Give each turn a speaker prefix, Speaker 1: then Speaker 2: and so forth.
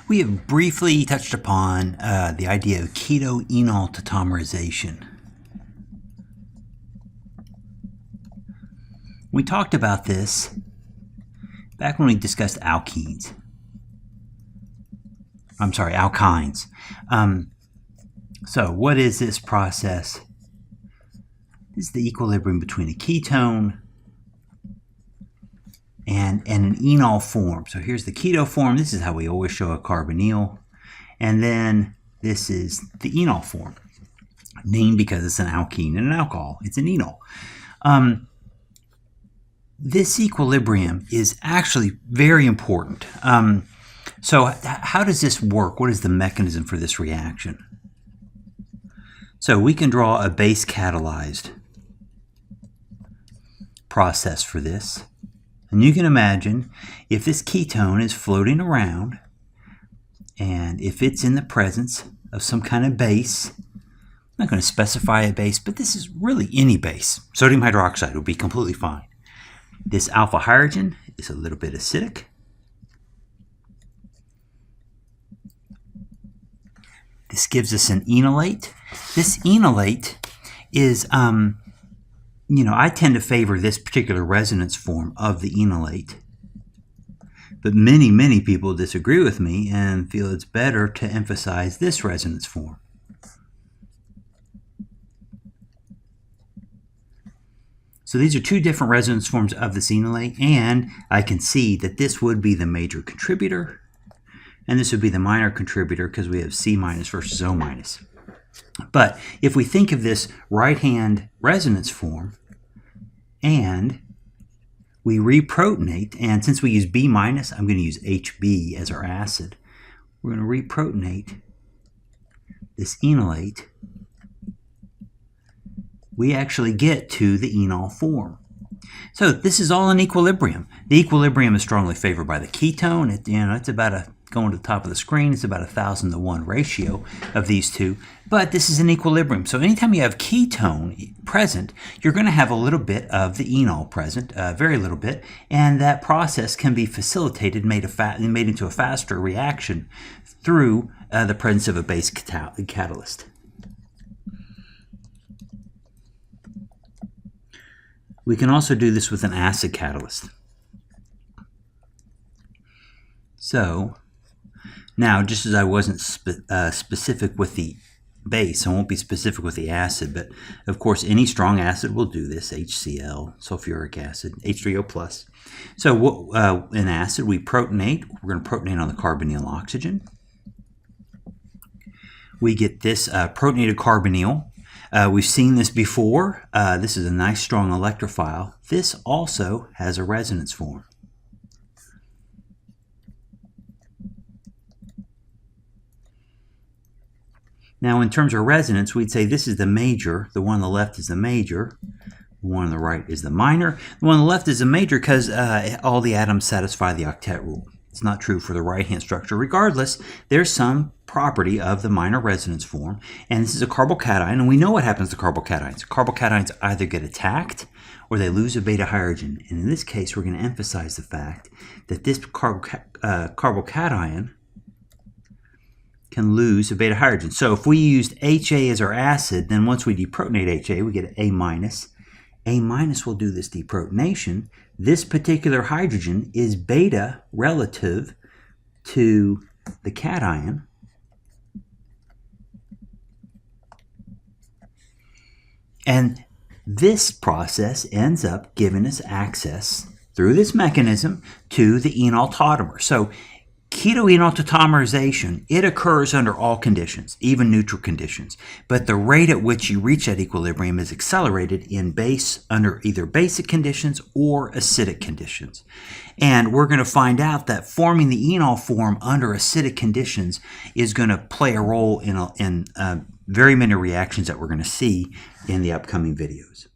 Speaker 1: We have briefly touched upon the idea of keto-enol tautomerization. We talked about this back when we discussed alkenes. I'm sorry, alkynes. So what is this process? This is the equilibrium between a ketone and an enol form. So here's the keto form. This is how we always show a carbonyl. And then this is the enol form, named because it's an alkene and an alcohol. It's an enol. This equilibrium is actually very important. So how does this work? What is the mechanism for this reaction? So we can draw a base-catalyzed process for this. And you can imagine if this ketone is floating around and if it's in the presence of some kind of base, I'm not going to specify a base, but this is really any base. Sodium hydroxide would be completely fine. This alpha hydrogen is a little bit acidic. This gives us an enolate. This enolate is, I tend to favor this particular resonance form of the enolate. But many people disagree with me and feel it's better to emphasize this resonance form. So these are two different resonance forms of this enolate, and I can see that this would be the major contributor, and this would be the minor contributor because we have C minus versus O minus. But if we think of this right-hand resonance form, and we reprotonate, and since we use B minus, I'm going to use HB as our acid. We're going to reprotonate this enolate. We actually get to the enol form. So this is all in equilibrium. The equilibrium is strongly favored by the ketone. It's about going to the top of the screen, it's about 1,000 to 1 ratio of these two. But this is an equilibrium. So anytime you have ketone present, you're going to have a little bit of the enol present, very little bit, and that process can be facilitated, made into a faster reaction through the presence of a base catalyst. We can also do this with an acid catalyst. So now, just as I wasn't specific with the base, I won't be specific with the acid, but of course any strong acid will do this, HCl, sulfuric acid, H3O+. So in acid, we protonate. We're going to protonate on the carbonyl oxygen. We get this protonated carbonyl. We've seen this before. This is a nice strong electrophile. This also has a resonance form. Now, in terms of resonance, we'd say this is the major. The one on the left is the major. The one on the right is the minor. The one on the left is the major because all the atoms satisfy the octet rule. It's not true for the right-hand structure. Regardless, there's some property of the minor resonance form, and this is a carbocation, and we know what happens to carbocations. Carbocations either get attacked or they lose a beta hydrogen, and in this case, we're going to emphasize the fact that this carbocation can lose a beta hydrogen. So if we used HA as our acid, then once we deprotonate HA, we get an A minus. A minus will do this deprotonation. This particular hydrogen is beta relative to the cation. And this process ends up giving us access through this mechanism to the enol tautomer. So keto-enol tautomerization, it occurs under all conditions, even neutral conditions, but the rate at which you reach that equilibrium is accelerated under either basic conditions or acidic conditions. And we're going to find out that forming the enol form under acidic conditions is going to play a role in very many reactions that we're going to see in the upcoming videos.